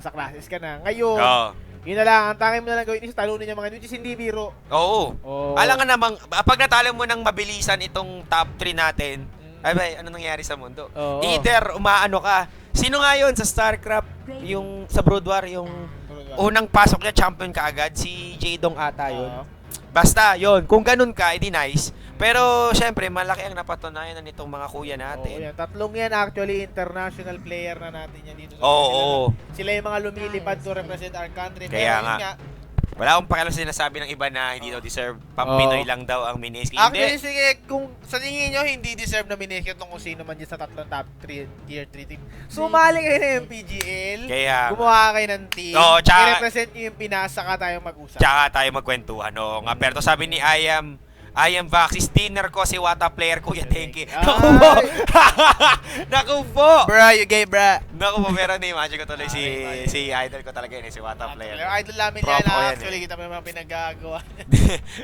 sa classes ka na. Ngayon, Oo. yun na lang, ang tanging mo na lang gawin is talunin yung mga which is hindi biro. Oo. Oh. Alam nga namang, pag natalo mo ng mabilisan itong top 3 natin, ay ba, ano nangyari sa mundo? Oo. Either umaano ka. Sino nga yun sa StarCraft, yung sa Brood War, yung unang pasok niya, champion ka agad, si Jadong ata yun. Basta, yun, kung ganun ka, edi nice. Pero, syempre, malaki ang napatunayan na nitong mga kuya natin. Yan. Tatlong yan actually international player na natin yan dito sa Oo. Sila yung mga lumilipad to represent our country. Kaya Pero nga. yun nga. Wala akong pakialam sinasabi ng iba na hindi daw deserve. Pang-Pinoy lang daw ang Mineski. Actually, Hindi. sige, kung sa tingin nyo, hindi deserve na miniscute nung kung sino man dyan sa tatlong top 3 tier 3 team. Sumali kayo ng MPGL. Kaya, Gumawa kayo ng team. Oo, tsaka- I-represent nyo yung Pinasa ka tayong mag-usap. tsaka tayo magkwentuhan. Oo nga, pero sabi ni I am Vaxis, dinner ko si Wata player Kuya Denki. Ay. Naku po! Naku po! Bra, you gay, bra. Naku po, pero na-imagine ko tuloy si idol ko talaga yun, si Wata player. Idol namin Propo yan. yan, Actually, kita mo yung mga pinagagawa.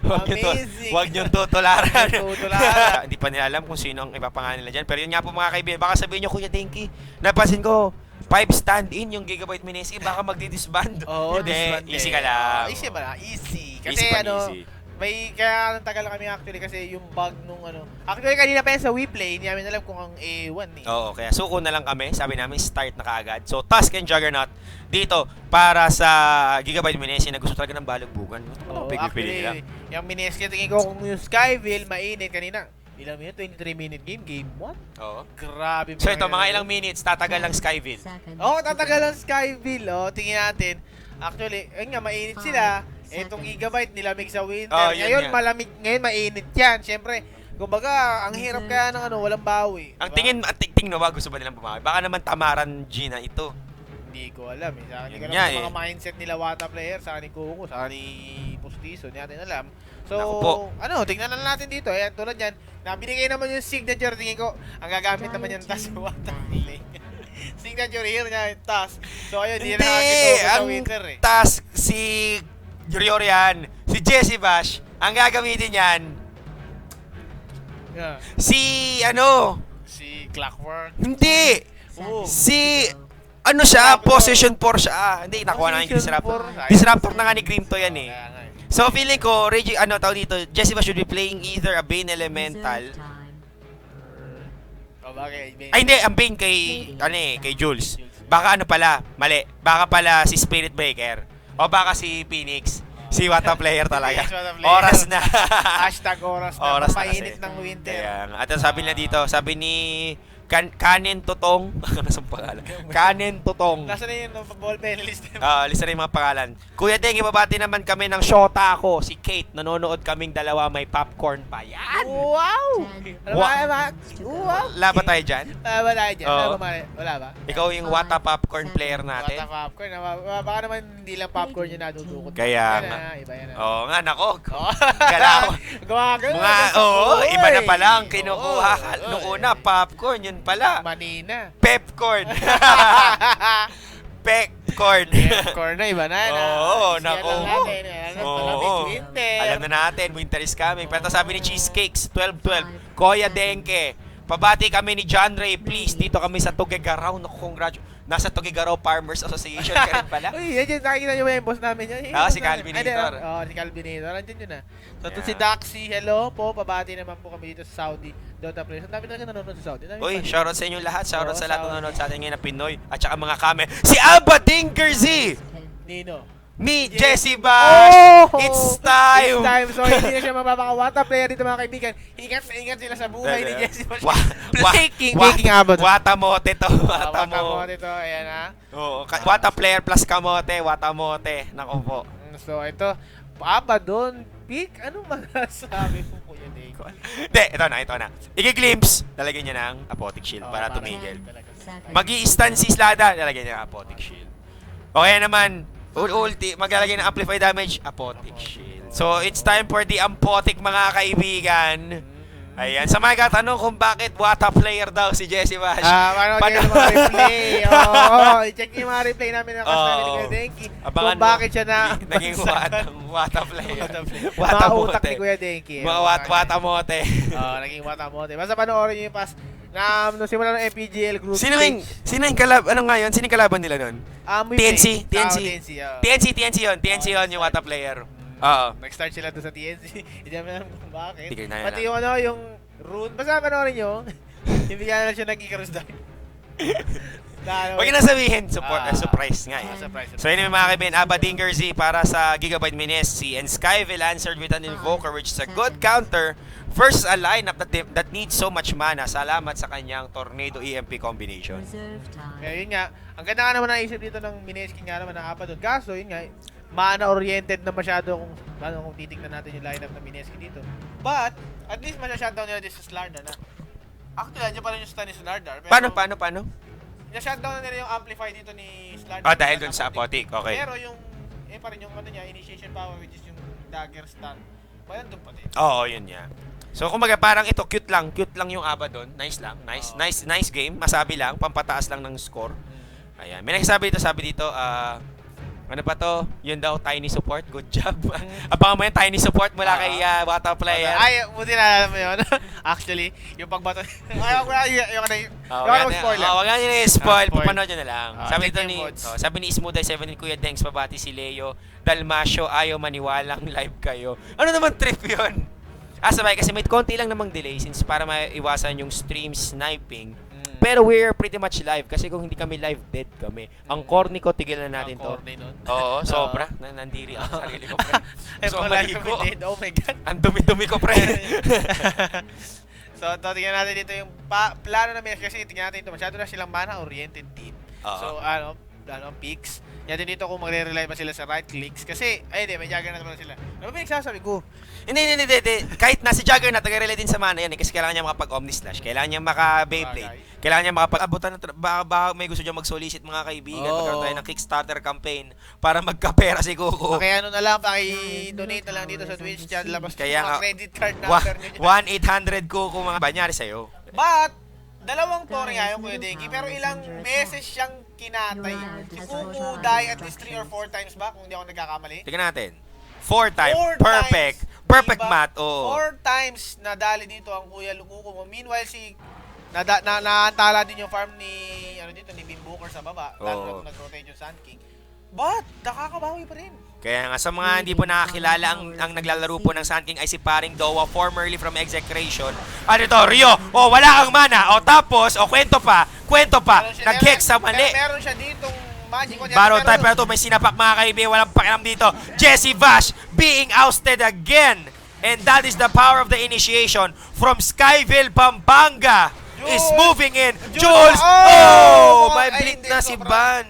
Amazing. Huwag niyong tutularan. Tutularan. Hindi pa nila alam kung sino ang ipapangalan nila dyan. Pero yun nga po mga kaibigan, baka sabihin nyo, Kuya Denki, napansin ko, 5 stand-in yung Gigabyte Mineski, baka magdi-disband. Oo, Hindi, disband easy eh. ka lang. Easy ba na? Easy. Kasi Easy pa, ano, easy. may kaya tagal kami actually kasi yung bug nung ano. Actually kanina pa yan sa WePlay, hindi namin alam kung ang A1 eh. Oo, kaya suko na lang kami. Sabi namin, start na kaagad. So, Tusk and Juggernaut dito para sa Gigabyte Mineski na gusto talaga ng balugbugan. Oo, Pili nila. actually, yung Mineski, tingin ko kung yung Skyville, mainit kanina. Ilang minute? 23-minute game? Game 1? Oo. Grabe. So, ito, mga ilang minutes, tatagal lang Skyville. Oo, tatagal ang Skyville. Oh, tingin natin. Actually, ayun nga, mainit sila. Itong Gigabyte, nilamig sa winter. Oh, yun Ngayon, nga. malamig. Ngayon, mainit yan. Siyempre, kumbaga, ang hirap kaya ng ano, walang bawi. Ang Diba? tingin, ang tingin ba, gusto ba nilang bumawi? Baka naman tamaran Gina ito. Hindi ko alam eh. Sa Yun akin, nga mga eh. mindset nila Wata player, sa ni Kuko, sa ni Postizo, hindi natin alam. So, Naku po. ano, tingnan na lang natin dito. Ayan, tulad yan. Binigay naman yung signature, tingin ko, ang gagamit naman yung task ng Wata player. Signature here niya yung task. So, ayun, hindi na nakakituko sa ang winter eh. task si Yoriorian, si Jesse Bash, ang gagamitin yan, Yeah. si ano, Si Clockwork. hindi, Oo. si ano siya, Possession 4 siya. Hindi, nakuha na yung Possession Disruptor. 4. Disruptor na nga ni Grimto yan eh. Kaya nga eh. So feeling ko, ano tawag dito, Jesse Bash should be playing either a Bane Elemental. O, bakit? Ay hindi, ang Bane kay, kay Jules. Baka ano pala, mali. Baka pala si Spirit Breaker. O baka si Phoenix. Si Wata player talaga. Yes, Wata player. Oras na. Hashtag oras na. Oras na Mainit kasi. ng winter. Kaya nga. At ang sabi na dito, sabi ni Kanen Totong. Ano sa pangalan? Kanen Totong. Nasaan na yun? Ball panelist. Lista na yung mga pangalan. Kuya Deng, ibabati naman kami ng shota ko. Si Kate, nanonood kaming dalawa, may popcorn pa. Yan! Wow! Ano ba? Wow! Wala ba tayo dyan? Wala ba tayo dyan? Oo. Wala ba? Ikaw yung Wata popcorn player natin. Bata popcorn. Baka naman hindi lang popcorn yung natutukot. Kaya Yan nga. na, iba yan na. Oo nga, nako. Oh. Galaw. Gumagano. Mga, iba na pala ang kinukuha. Nung una, popcorn, yun pala. Manina. Pepcorn. Pepcorn. Popcorn na, iba na. Oo, Sige, nako. alam natin. Alam Oo. winter. Alam na natin, winter is coming. Pero sabi ni Cheesecakes, 12-12, Kuya Denke, pabati kami ni John Ray, please. Dito kami sa Tugigaraw. Naku, nasa Tugigaraw Farmers Association ka rin pala. Uy, yan, nakikita nyo ba yung boss namin yan? Si Calvinator. Oo, si Calvinator. Nandiyan yun na. So, ito Yeah. si Daxi, hello po. Pabati naman po kami dito sa Saudi. Dota Players. Ang dami talaga nanonood sa Saudi. Uy, shoutout sa inyo lahat. Shoutout Oo, sa lahat Saudi. ng nanonood sa atin ngayon na Pinoy. At saka mga kame. Si Alba Dinkerzy! Nino. Me, Jesse Bash! Oh! It's time! It's time. So, hindi na siya mapapakawata player dito mga kaibigan. Ingat na ingat sila sa buhay ni Jesse Bash. Breaking abot. Watamote to. Wata mo Watamote. dito. Ayan ha. Oo, Wata player plus kamote. Watamote. Naku po. So, ito. Papa doon. Pick. Anong masasabi mo, Kuya Dave? Hindi, ito na. Iki-glimpse. Lalagyan niya ng apotic shield para tumigil. Magi-stun si Slada. Lalagyan niya ng apotic shield. Okay naman. Ulti, maglalagay ng amplify damage, apotic shield. So, it's time for the ampotic mga kaibigan. Ayan, sa mga katanong kung bakit Wata player daw si Jesse Bash. Paano kayo yung mga replay? Oo, i-check niyo yung mga replay namin ng cast namin ni Kuya Denki. Abangan Kung bakit siya na... naging Wata player. Mga utak ni Kuya Denki. Mga Wata mote. Oo, naging Wata mote. Basta panoorin niyo yung past Nung simula ng MPGL group Sino yung kalaban nila nun? Muyuki. TNC. TNC yun, yung Wata player. Oo. Nag-start sila doon sa TNC. Hindi naman alam kung bakit. Hindi ko na Pati yung yung rune. Basta panoorin nyo. Hindi ka na siya nag-Icarus down. Huwag na sabihin, surprise nga eh. Surprise. So yun yung mga kaibigan, Abadinger Z para sa Gigabyte Minessi, and Skyville answered with an Invoker, which is a good counter versus a lineup that needs so much mana. Salamat sa kanyang Tornado EMP combination. Kaya yun nga, ang ganda nga naman naisip dito ng Mineski nga naman na apat doon. Kaso yun nga, mana-oriented na masyado kung titignan natin yung lineup ng Mineski dito. But, at least masya-shutdown nila dito sa Slardar na. Actually, andyan pa rin yung stun ni Slardar. Paano? Na-shutdown na nila yung amplify dito ni Slardar. Dahil dun sa Apotic, okay. Pero yung, pa rin yung initiation power, which is yung dagger stun. Bayan doon pa din. Oo, yun niya. So kumbaga parang ito, cute lang yung Aba doon. Nice lang, nice game. Masabi lang, pampataas lang ng score. Ayan, may nagsasabi dito, ano pa to? Yun daw, tiny support. Good job. Abangan mo yan, tiny support mula kay Wata player. Ay, buti na alam mo yun. Actually, yung pagbato. Ayaw ko na spoiler. Wag na nyo spoil. Spoil. Papanood nyo na lang. Check yung mods. Sabi ni Smoothie 7 Kuya Dengs, pabati si Leo. Dalmasyo, ayaw maniwalang live kayo. Ano naman trip yun? Sabay, kasi may konti lang namang delay since para maiwasan yung stream sniping. Pero we're pretty much live kasi kung hindi kami live, dead kami. Ang corny ko, tigilan na natin to. Oo, sobra. Nandiri ako sa sarili ko, pre. So, maligo. Oh my God. Ang dumi-dumi ko, pre. So, tingnan natin dito yung plano namin kasi tingnan natin ito. Masyado na silang mana-oriented team. So, picks. Yan din dito kung magre-rely ba sila sa right clicks. Kasi, may Juggernaut naman sila. Ano ba yung sasabi ko? Hindi. Kahit nasa Juggernaut, nag-relay din sa mana yan kasi kailangan niya makapag-Omni-Slash. Kailangan niya maka-Beyblade. Kailangan niya makapag-abutan ng baka may gusto niya mag-solicit mga kaibigan. Magkaroon tayo ng Kickstarter campaign para magkapera si Coco. Kaya na lang, paki-donate na lang dito sa Twitch chat. Labas kaya credit card number nyo. 1-800 Coco mga banyari sa'yo. But, dalawang tore nga yung Kuya Denki, pero ilang beses siyang kinatay. Si Kuku die at least 3 or 4 times ba, kung hindi ako nagkakamali? Tingnan natin. 4 times. 4 Perfect. times, Perfect diba? math. Oo. 4 times nadali dito ang Kuya Kuku mo. Meanwhile, naantala din yung farm ni ni Bim Booker sa baba. Lalo na nag-rotate yung Sand King. But, nakakabawi pa rin. Kaya nga sa mga hindi po nakakilala, ang naglalaro po ng Sand King ay si paring Dowa, formerly from Execration. Ano ito, Rio? Wala kang mana. Tapos, kwento pa. Nag-hex sa mali. Meron siya ditong magic. Baro type, pero ito may sinapak mga kaibigan. Walang pakialam dito. Jesse Vash being ousted again. And that is the power of the initiation from Skyville, Pampanga. Is moving in. Jules! May blink na si Ban.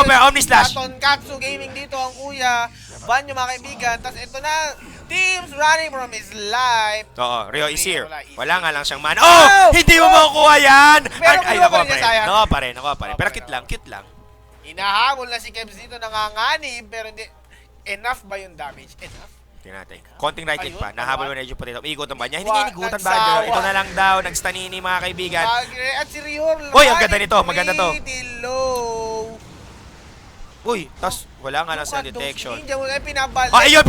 May Omni-Slash. Tonkatsu Gaming dito ang kuya. Ban yung mga kaibigan. Tapos ito na. Teams running from his life. Oo, Rio is here. Wala nga lang siyang mana. Hindi mo makukuha yan! Ay, nakuha pa rin. Pero cute lang. Inahabol na si Kebs dito, nanganganib. Pero hindi. Enough ba yung damage? Enough? Tingnan natin. Konting right click pa. Nahabol mo na yung potato. Igutan ba niya? Hindi niya inigutan ba? Ito na lang daw. Nagstanini mga kaibigan. At si Rio. Uy, ang ganda nito. Maganda to. Low. Uy, tas wala nga lang sa detection. Pinabalik. Ayun,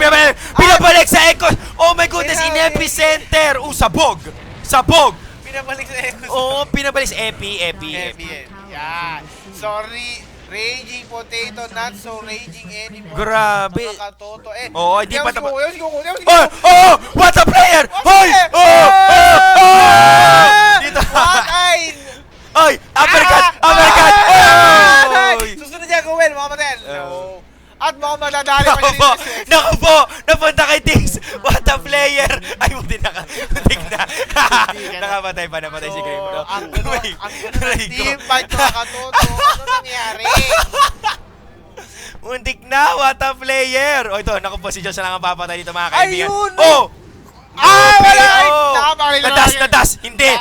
pinabalik sa Echo. Oh my goodness, in epicenter. Sabog. Pinabalik sa Echo. Pinabalik sa Epi. Yeah. Sorry. Raging potato, not so raging anymore. Grabe. Katoto. Hindi pa tapos. What a player! Hoy! Dito. What-eyed! Oy! Uppercut! Susunod niya gawin, mga patel. No. At mga madadali pa siya dito. Naku po! Napunta kay Tix! What a player! Ay, muntik na. Nakapatay si Graham. Ang gulo ng team fight mga katoto. Ano nangyari? Muntik na! What a player! Ito, naku po, si Diyos na lang ang papatay dito mga kaibigan. Ayun! Wala! Nadas! Hindi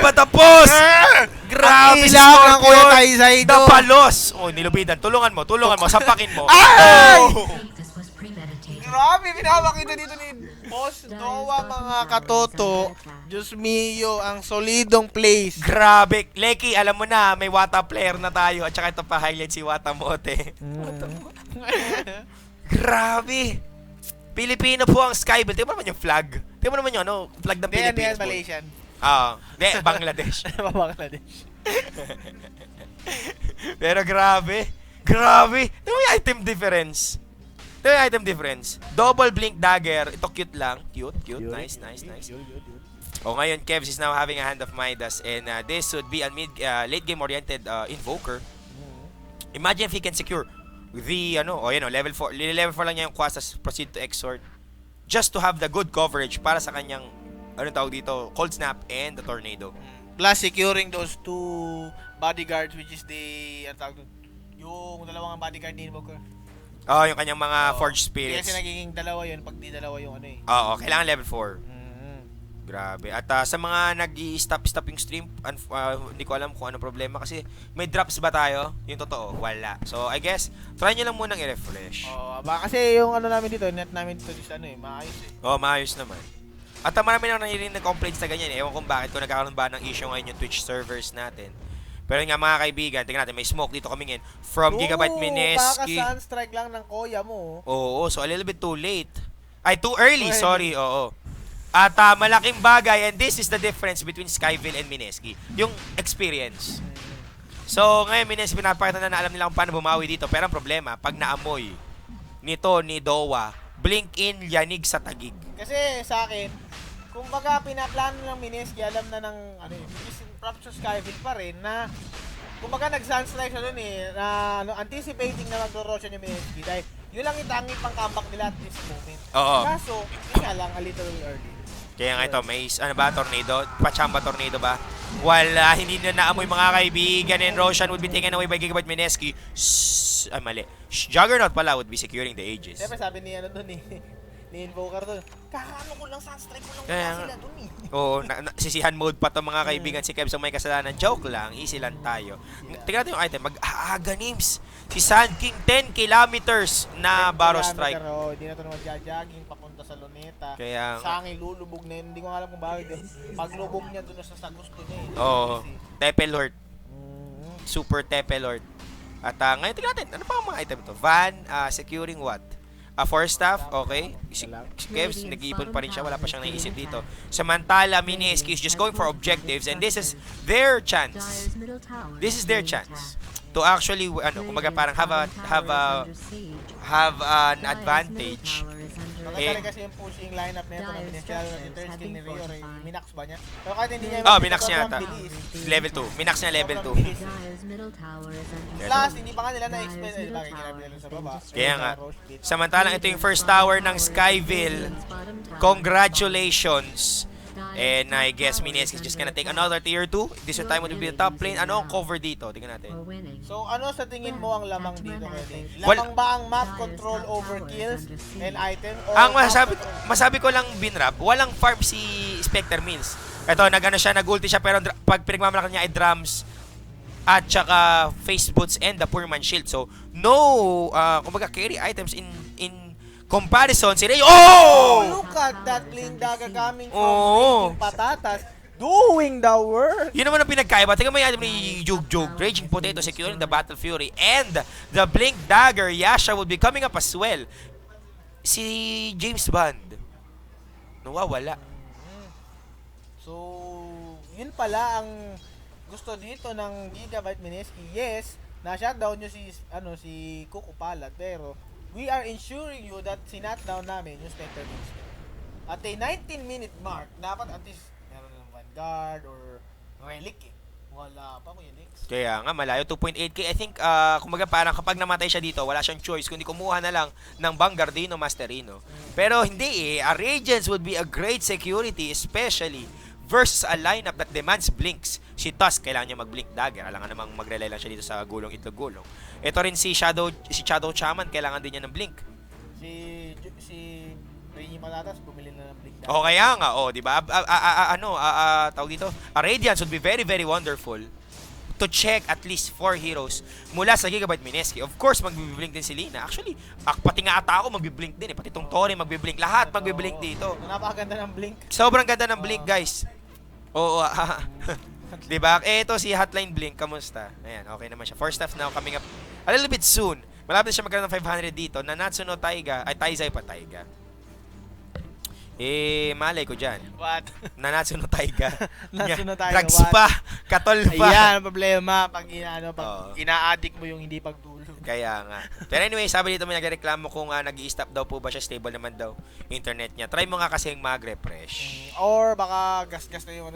pa tapos! Grabe si Scorpion! Napalos! Nilubidan. Tulungan mo. Sampakin mo. Grabe, pinapakita dito ni Boss Noah mga katoto. Diyos mio, ang solidong plays. Grabe. Leki, alam mo na, may Wata player na tayo. At saka ito pa highlight si Wata Mote. Grabe. Pilipino po ang Skyville. Tingnan mo naman yung flag. Tingnan mo naman yung flag ng Pilipinas. Malaysian. Hindi, Bangladesh. Bangladesh. Pero grabe. Grabe. Ito yung item difference. Ito yung item difference. Double blink dagger. Ito cute lang. Cute. Nice. Ngayon, Kevs is now having a Hand of Midas, and this would be a late game oriented invoker. Imagine if he can secure the level 4. Level 4 lang niya yung Quasas, proceed to exort just to have the good coverage para sa kanyang tawag dito, Cold Snap and the Tornado. Plus securing those two bodyguards, which is yung dalawang bodyguard ni Invoker. Yung kanyang mga Forged Spirits. Kasi nagiging dalawa yun pag di dalawa yung Oo, kailangan level 4. Grabe. At sa mga nag-i-stop yung stream, hindi ko alam kung ano problema kasi may drops ba tayo? Yung totoo, wala. So, I guess, try nyo lang munang i-refresh. Kasi yung namin dito, net namin dito is maayos maayos naman. At marami nang narinig na complaints na ganyan. Ewan kung bakit, kung nagkakaroon ba ng issue ngayon yung Twitch servers natin. Pero nga mga kaibigan, tingnan natin, may smoke dito coming in from Gigabyte Mineski. Kaka-sunstrike lang ng Koya mo. Oo, so a little bit too late. Too early, sorry, oo. At malaking bagay, and this is the difference between Skyville and Mineski, yung experience. So, ngayon Mineski, pinapakita na alam nila kung paano bumawi dito. Pero ang problema, pag naamoy nito ni Dowa, blink in, yanig sa tagig. Kasi sa akin, kung baga pinaplano ng Mineski, alam na ng, props to Skyville pa rin, na kung baga nag-sunstrike siya dun na anticipating na magro-roll siya ni Mineski, dahil yun lang yung tanging pang-comeback nila at this moment. Oo. Kaso, yun nga lang, a little early. Kaya nga ito, may tornado? Pachamba tornado ba? Wala, hindi na naamoy mga kaibigan, and Roshan would be taken away by Gigabyte Mineski. Mali. Juggernaut pala would be securing the Aegis. Siyempre sabi ni ni Invoker doon, kakaano ko lang sunstrike ko lang sila doon Oo, sisihan mode pa to mga kaibigan, si Kevs ang may kasalanan. Joke lang, easy lang tayo. Tingnan natin yung item, mag-aaga names. Si Sand King, 10 kilometers na Barrow Strike. Pero hindi na ito naman jogging papunta sa Luneta. Kaya Sangi lulubog na yun, hindi ko alam kung bakit. Paglubog niya doon sa gusto niya Oo, Tepe Lord. Super Tepe Lord. At ngayon tingnan natin, ano pa ang mga item ito? Van, securing what? Force staff, okay. Si Kevs, nag-iipon pa rin siya. Wala pa siyang naisip dito. Samantala, Mineski is just going for objectives, and this is their chance. This is their chance to actually, kumaga parang have an advantage. Maganda kasi yung pushing lineup nito ng Mineski, lalo na yung third skill ni Rio, minax ba niya? Pero kahit hindi niya minax niya ata. Level 2. Minax niya level 2. Plus, hindi pa nga nila na-expend. Bakit ginagawa nila sa baba? Kaya nga. Samantalang ito yung first tower ng Skyville. Congratulations. And I guess Mineski is just gonna take another tier 2. This time would be the top lane. Ano ang cover dito? Tingnan natin. So, ano sa tingin mo ang lamang dito, Kevin? Lamang ba ang map control over kills and item? Ang masabi ko lang, Binrap, walang farm si Spectre Mills. Ito, nag-ulti siya, pero pag pinagmamalaki niya ay drums at saka face boots and the poor man shield. So, no, kumbaga, carry items in comparison si Ray. Look at that Bling Dagger coming from Patatas doing the work. Yun naman ang pinagkaiba. Tingnan mo yung item ni Jug. Raging Potato securing the Battle Fury and the Blink Dagger. Yasha will be coming up as well. Si James Bond nawawala. So, yun pala ang gusto dito ng Gigabyte Mineski. Yes, na-shutdown nyo si Kuko Palat, pero we are ensuring you that sinatdown namin yung Spectre Mills. At a 19-minute mark, dapat at least meron ng Vanguard or Relic Wala pa ko yung links. Kaya nga, malayo. 2.8k. I think, kumaga parang kapag namatay siya dito, wala siyang choice kundi kumuha na lang ng Vanguardino Masterino. Pero hindi A Radiance would be a great security, especially versus a lineup that demands blinks. Si Tusk, kailangan niya mag-blink dagger. Alangan namang mag-rely lang siya dito sa gulong itlog gulong. Ito rin si Shadow Shaman, kailangan din niya ng blink. Si Rainy Patatas, bumili na ng blink dagger. O kaya nga, di ba? Tawag dito, a Radiance would be very, very wonderful to check at least 4 heroes mula sa Gigabyte Mineski. Of course, magbiblink din si Lina. Actually, pati nga ata ako magbiblink din. Pati tong Tori magbiblink. Lahat magbiblink dito. Napakaganda ng blink. Sobrang ganda ng blink, guys. Oo, diba? Ito si Hotline Blink. Kamusta? Ayan, okay naman siya. First half now, coming up a little bit soon. Malapit siya magkaroon ng 500 dito na Natsuno Taiga, ay Taizai pa Taiga. Malay ko dyan. What? Nanatsu no Taiga. Natsu no Taiga, Drugs what? pa. Katol pa. Ayan, ang problema pag Oo. ina-addict mo yung hindi pagtulog. Kaya nga. Pero anyway, sabi dito may nagreklamo kung nag-i-stop daw po ba siya, stable naman daw internet niya. Try mo nga kasi mag-refresh. Or baka gas-gas na yung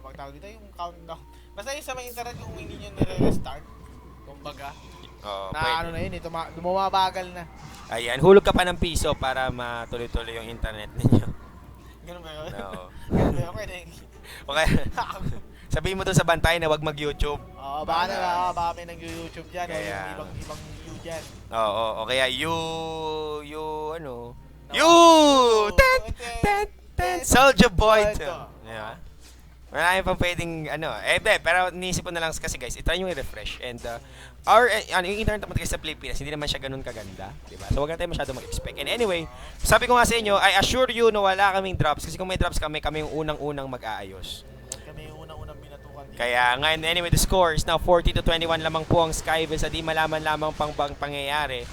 pagtawag dito, yung countdown. Basta yung sa may internet kung hindi nyo nire-restart, kumbaga, Oo, na pwede. ano na yun, bumabagal na. Ayan, hulog ka pa ng piso para matuloy-tuloy yung internet ninyo. Ganun ba yun? Oo. Ganun ba yun? Pwede. Okay. Sabihin mo dun sa bantay na wag mag-YouTube. Oo, baka may nag-YouTube dyan, o Kaya- yung ibang view dyan. Oo, o kaya you, No. Soldier Boy. Ito. Yeah. Marami pang pwedeng, pero niisip ko na lang kasi guys, itry nyo i-refresh. And, yung internet naman kasi sa Pilipinas, hindi naman siya ganun kaganda. Diba? So, wag na tayo masyado mag-expect. And anyway, sabi ko nga sa inyo, I assure you na wala kaming drops. Kasi kung may drops kami yung unang-unang mag-aayos. Kami yung unang-unang binatukan dito. Kaya ngayon, anyway, the score is now 40-21 lamang po ang Skyville sa di malaman lamang pang pangyayari.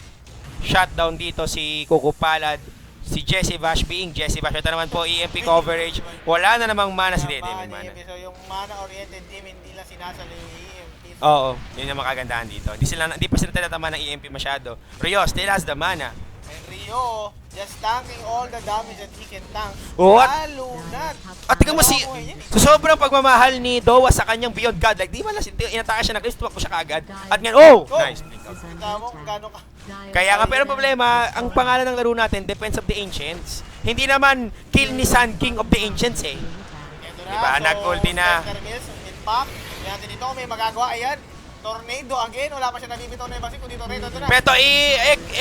Shutdown dito si Kuko Palad, si Jesse Bash being Jesse Bash. Ito naman po, EMP coverage. Wala na namang mana si Dede. May mana. So yung mana-oriented team, hindi lang sinasali yung EMP. Oo, yun yung makagandahan dito. Hindi pa sila tinatama ng EMP masyado. Rio still has the mana. And Rio, just tanking all the damage that he can tank. What? Lalo na. At tingnan mo so sobrang pagmamahal ni Dowa sa kanyang Beyond God. Like, di man lang, inataka siya ng Chris, tuwak ko siya kaagad. At ngayon, nice. Kita mo kung gano'n ka. Kaya nga, pero problema, ang pangalan ng laro natin, Defense of the Ancients. Hindi naman Kill ni Sun King of the Ancients eh. Ito na. Diba? Nag-ulti na. Impact. Yan dito kung may magagawa. Ayan. Tornado again. Wala pa siya nabibitaw na ibang kundi tornado. Ito na. Pero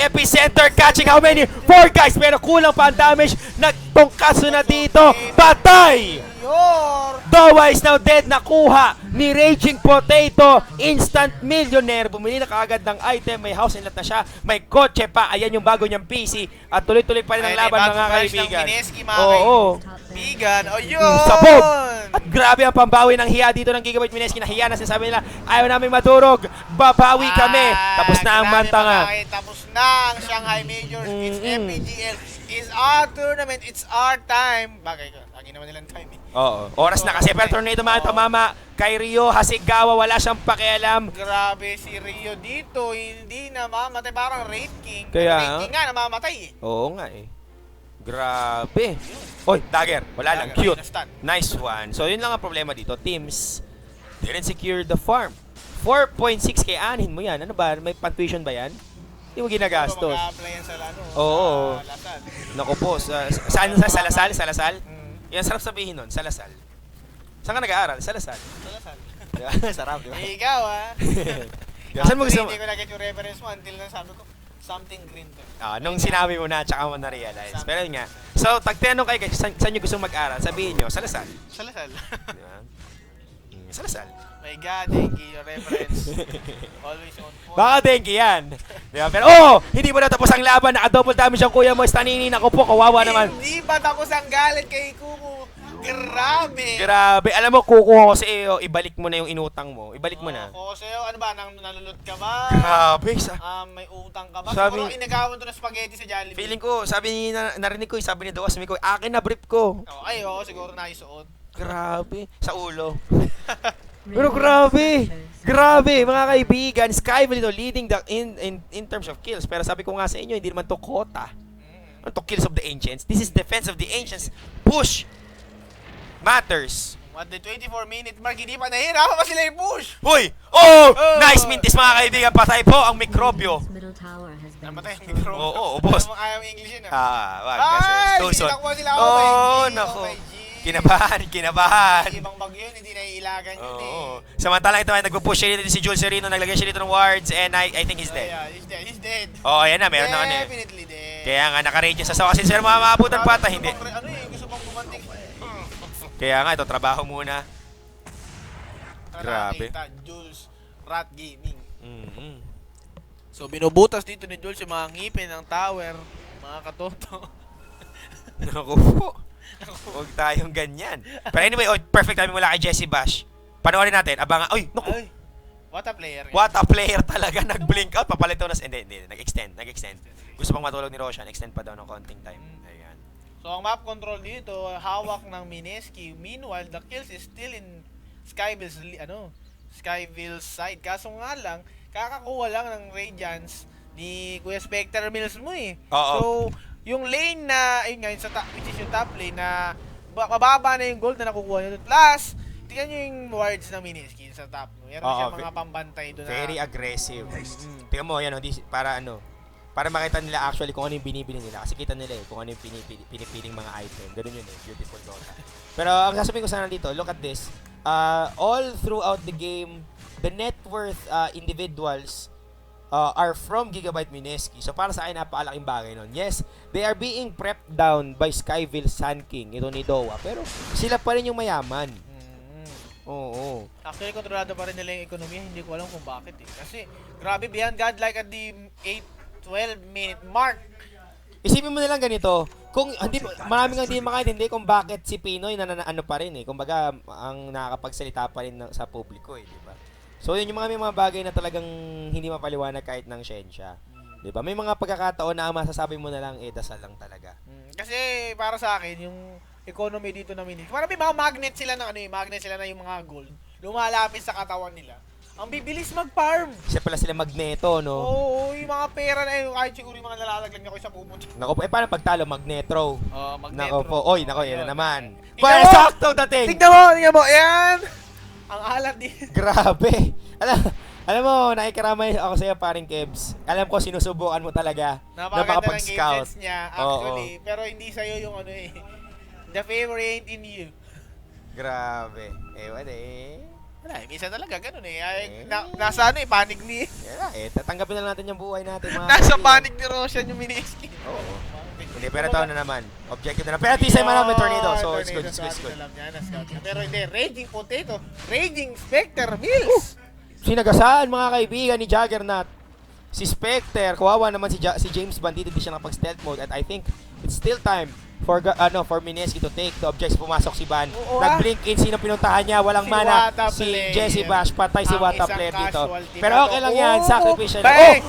epicenter catching how many? 4 guys, pero kulang pa ang damage. Nagtongkaso na dito. Patay! Yor. Dowa is now dead. Nakuha ni Raging Potato. Instant millionaire. Bumili na kaagad ng item. May house and lot na siya. May kotse pa. Ayan yung bago niyang PC. At tuloy-tuloy pa rin ang laban mga kaibigan. Oo. Bigan. O yun. Sabog! At grabe ang pambawi ng hiya dito ng Gigabyte Mineski na hiya na sinasabi nila, ayaw namin maturog, babawi kami. Tapos na ang mantanga. Tapos na ang Shanghai Majors. It's MPGL. It's our tournament. It's our time. Bagay ko. Lagi naman nilang time eh. Oo. Oras na kasi pero tornado man tumama kay Rio Hasegawa, wala siyang pakialam. Grabe si Rio dito. Hindi namamatay. Parang Raid King. Kaya Raid King nga namamatay eh. Oo nga eh. Grabe. Oy, dagger. Wala lang. Dagger, Cute. na-stun. Nice one. So, yun lang ang problema dito. Teams didn't secure the farm. 4.6k, anin mo yan. Ano ba? May tuition ba yan? Hindi mo ginagastos. Mag-a-apply yan sa ano. Oo. Sa Lasal. Naku po. Saan? Sa Lasal? Sa Lasal? Yan, sarap sabihin nun. Sa Lasal. Saan ka nag-aaral? Sa Lasal. Sa Lasal. Sarap, di ba? Ikaw ah. Saan mo gusto? Hindi ko na-get yung reference mo until na sabi ko, something green to. Nung sinabi mo na, tsaka mo na-realize. Pero yun nga. So, tagtanong kayo guys, saan nyo gusto mag-aral? Sabihin nyo, sa Lasal. Sa Lasal. Di ba? Sa Lasal. My God, thank you, your reference. Always on point. Baka dengue yan. Di ba? Pero, hindi mo natapos ang laban. Naka-double damage ang kuya mo. Staninin ako po. Kawawa naman. Hindi ba tapos ang galit kay Kumu? Grabe. Grabe. Alam mo, kukuha ko sa iyo. Ibalik mo na yung inutang mo. Ibalik mo na. Oo, sa'yo, ano ba? Nalulot ka ba? Grabe. May utang ka ba? Sabi- Siguro inagawan to ng spaghetti sa Jollibee. Feeling ko, narinig ko, sabi ni Doas, sabi ko, akin na brief ko. Oo, siguro naisuot. Grabe. Sa ulo. Pero grabe. Grabe, mga kaibigan. Skyville ito leading in terms of kills. Pero sabi ko nga sa inyo, hindi naman to quota. Ano to kills of the Ancients? This is Defense of the Ancients. Push matters. What the 24-minute mark, hindi pa nahihirapan pa sila i-push. Hoy! Nice mintis mga kaibigan. Patay po ang mikrobyo. Namatay ang micro. Oo, boss. Ayaw English yun ah. Wag kasi. Tuson. Tinakuha sila. Oh my G. Naku. Oh my G. Kinabahan. Ibang bagyo yun, hindi naiilagan yun Oo. eh. Samantala ito ay nagpo-push siya dito si Jules Serino. Naglagay siya dito ng wards and I think he's dead. Yeah, he's dead. Ayan na. Meron na ano eh. Definitely dead. Kaya nga, naka-rage sa sawa. Kasi sir, maabutan pa ata, hindi. Ano eh, gusto mong gumanting. Kaya nga, ito, trabaho muna. Grabe. Nakita, Jules, Rat Gaming. Mm-hmm. So, binubutas dito ni Jules yung mga ngipin ng tower. Mga katoto. Naku po. Huwag tayong ganyan. Pero anyway, perfect timing mula kay Jesse Bash. Panoorin natin. Abangan. Naku. Ay, what a player. What a player talaga. Nag-blink out. Papalito na. Hindi. Nag-extend. Gusto pang matulog ni Roshan. Extend pa daw ng konting time. Ayan. So, ang map control dito, hawak ng Mineski. Meanwhile, the kills is still in Skyville's side. Kaso nga lang, kakakuha lang ng Radiance ni Kuya Spectre Mills mo eh. Oo. So, yung lane na, ayun nga, which is yung top lane na mababa na yung gold na nakukuha nyo. Plus, tingnan nyo yung wards ng Mineski sa top. Meron siya mga pambantay doon na. Very aggressive. Tingnan mo, yan, para makita nila actually kung ano yung binibili nila. Kasi kita nila kung ano yung pinipiling mga item. Ganun yun beautiful Dota. Pero ang sasabihin ko sana dito, look at this. All throughout the game, the net worth individuals are from Gigabyte Mineski. So para sa akin, napakalaking bagay nun. Yes, they are being prepped down by Skyville Sun King, ito ni Dowa. Pero sila pa rin yung mayaman. Oo. Actually, kontrolado pa rin nila yung ekonomiya. Hindi ko alam kung bakit eh. Kasi, grabe, beyond godlike at the 8-12 minute mark. Isipin mo nilang ganito, kung maraming hindi makaintindi kung bakit si Pinoy ano pa rin kumbaga ang nakakapagsalita pa rin sa publiko di ba? So yun yung mga bagay na talagang hindi mapaliwanag kahit ng siyensya. Di ba? May mga pagkakataon na ang masasabi mo na lang dasal lang talaga. Kasi para sa akin yung economy dito na parang may mga magnet sila na magnet sila na yung mga gold lumalapit sa katawan nila. Ang bibilis mag-farm. Siya pala sila magneto, no? Oo, yung mga pera na yun, kahit siguro yung mga nalalaglag na ko sa pumunta. Nako po, paano pagtalo? Magnetro. Magnetro. Nako po, yan na naman. Tignan Para mo! sakto dating! Tignan mo, yan! Ang alat din. Grabe. Alam mo, nakikiramay ako sa'yo, paring Kebs. Alam ko, sinusubukan mo talaga na napakaganda ng game makapag-scout. sense niya, actually. Pero hindi sa'yo yung the favor ain't in you. Grabe. Ewan Wala, minsan talaga ganun nasa panig ni... Yan tatanggapin na lang natin yung buhay natin, mga Nasa kaibigan. panig ni Roshan yung Mineski. Oo. Hindi, pero ito na naman. Objective na. Pero at least ay marami tornado. So, it's good. Pero hindi, Raging Potato, Raging Spectre Mills. Sinagasaan, mga kaibigan ni Juggernaut. Si Spectre, kawawa naman si James Bandito, hindi siya nakapag-stealth mode. At I think it's still time for Mineski to take the objects. Pumasok si Van. Nag-blink in. Sino pinuntahan niya? Walang Si mana. Wata Si player. Jesse Bash. Patay si Ang Wata isang player dito. casualty Pero na okay to. lang yan. Sacrificial. Bang!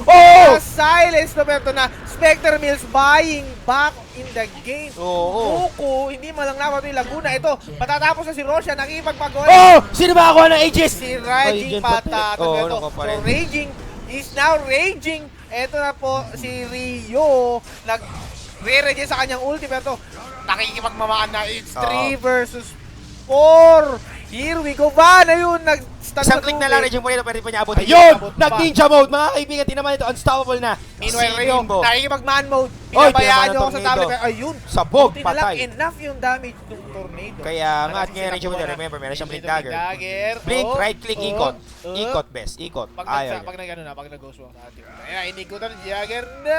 Silence na pero na Spectre Mills buying back in the game. Kuko, hindi mo lang naman yung Laguna. Ito, patatapos na si Roshan. Nakipagpagol. Sino ba ako ng Aegis? Si Raging Patata. Naku pa So rin. Raging is now raging. Ito na po si Rio. Nag-re-regen sa kanyang ulti. Pero ito, nakikipagmamaan na. It's 3 versus 4. Here we go. Van, ayun, nag-stun Isang sa click na lang, Region Moreno, pwede pa niya abutin. Ayun! Ayun! Nag-ninja mode, mga kaibigan. Tinaman ito, unstoppable na. Meanwhile, Si Rio, Bimbo. nakikipag-man mode. Oy, Pinabayaan tinamaan nyo ng ako sa tablet. tornado. Ayun. Sabog, Buti na lang, patay. enough yung damage ng tornado. Kaya nga, at Kasi ngayon, Region sinakuha Moreno, na. remember, meron siyang blink Dito, dagger. Blink, right click, ikot. Ikot, best. Ikot. Ayaw. Pag nag-ano na, pag nag-ghost walk sa atin. Ayan, inikutan ni Jagger na.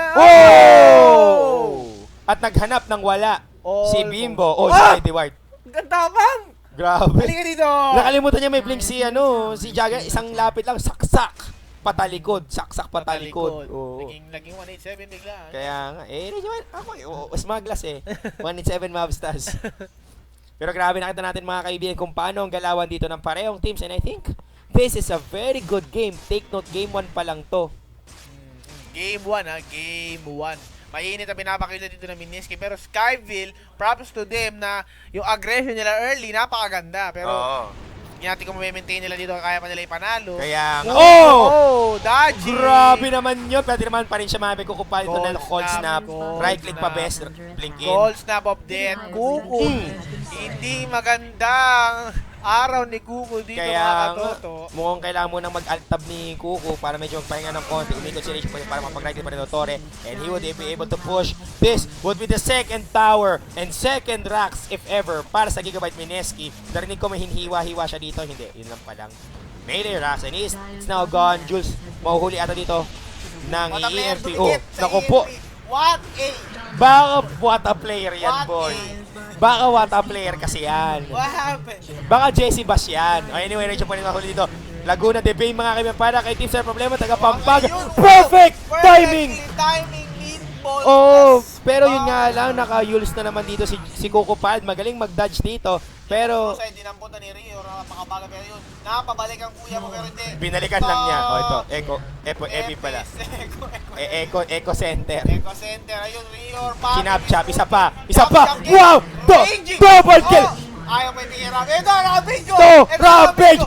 At naghanap ng wala. All Si Bimbo. for- Si Mighty Ward. Ganda bang! Grabe. Halika dito! Nakalimutan niya may blink si Jagger. Isang lapit lang, saksak. Patalikod. Saksak patalikod. Oo. Naging 187 bigla. Kaya nga, smaglas 187 Mavstas. Pero grabe, nakita natin mga kaibigan kung paano ang galawan dito ng parehong teams. And I think this is a very good game. Take note, game 1 pa lang to. Game 1 Game 1. Mainit ang pinapakita dito ng Mineski. Pero Skyville, props to them na yung aggression nila early, napakaganda. Pero hindi natin kung maintain nila dito, kaya pa nila ipanalo. Kaya nga, dodgy! grabe naman yun. Pwede naman pa rin siya mabig kukupa ito na cold snap. cold Right click pa snap. best. Blink in. Gold snap of death. Kuko. Hindi magandang araw ni Kuko dito, Kaya mga nga, katoto. mukhang kailangan mo nang mag-alt-tab ni Kuko para medyo magpahinga ng konti. Umikot si Rage para mapag-right click pa rin Torre. And he would be able to push. This would be the second tower and second racks, if ever, para sa Gigabyte Mineski. Narinig ko may hinhiwa-hiwa siya dito. Hindi, yun lang pa lang. Melee racks and it's now gone. Jules, mahuhuli ata dito ng What a player EMP. to hit sa Naku po. EMP. What a... Baka what a player yan, What boy. a- Baka what a player kasi yan. What happened? Baka Jesse Bash yan. O anyway, Rachel po rin mahuli dito. Laguna de Bay, mga kaibigan, para kay Team Sir Problema, taga Pampanga. Ayun, Perfect timing! Timing lead ball. Oh, Pero yun nga lang, naka-yules na naman dito si Coco Pad. Magaling mag-dodge dito. Pero Sa dinamputan ni Rio, napakabaga pero yun. Napabalik ang kuya mo pero hindi. binalikan lang niya. O ito, Epi pala. Eco Center. Eco Center, ayun, Rio. Sinapchap, isa pa. Wow! Double kill! Ayaw pa itira. Ito, Rampage ko! To! Rampage!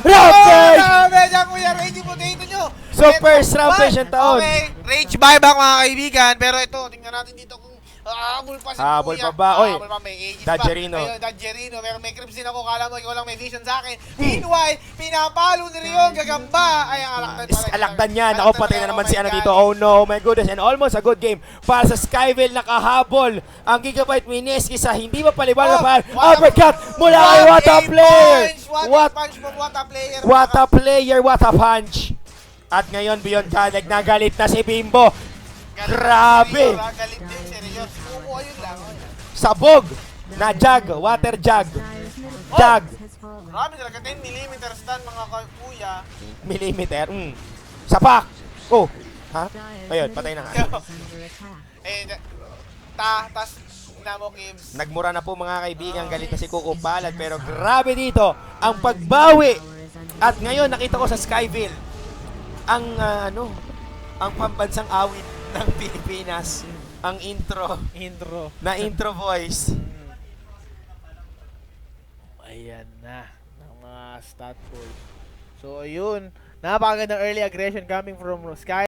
Rampage ang kuya, Rage potato nyo! So, first Rampage ang taon. Okay, Rage buyback mga kaibigan. Pero ito, tingnan natin dito kung habol pa si Habol kuya. pa ba? Oy, Habol pa, may Aegis Dodgerino. pa. Ayun, Dodgerino. Pero may creeps din ako. Kala mo, ikaw lang may vision sa akin. Meanwhile, pinapalo ni Rio gagamba. Ay, ang alakdan. Alakdan niya. Ako, patay na naman si ano dito. Oh no, my goodness. And almost a good game para sa Skyville. Nakahabol ang Gigabyte Mineski sa hindi mapalibal na pan. Uppercut mula kay What a Player! What a player! What a player! What a punch! At ngayon, Beyond Kaleg, nagalit na si Bimbo. Grabe! Galit din, seryoso. Kukuha yun lang. Sabog na jug, water jug. Jug. Grabe talaga, 10mm stand mga kuya. Millimeter. Sapak. Oh. Ha? Ayun, patay na nga. Tas, mo, Gibbs. Nagmura na po mga kaibigan, galit na si Coco Palad. Pero grabe dito, ang pagbawi. At ngayon, nakita ko sa Skyville, ang ang pambansang awit ng Pilipinas, ang intro na voice. Ayan na, ng mga stat boys. So, ayun, napakagandang early aggression coming from Sky.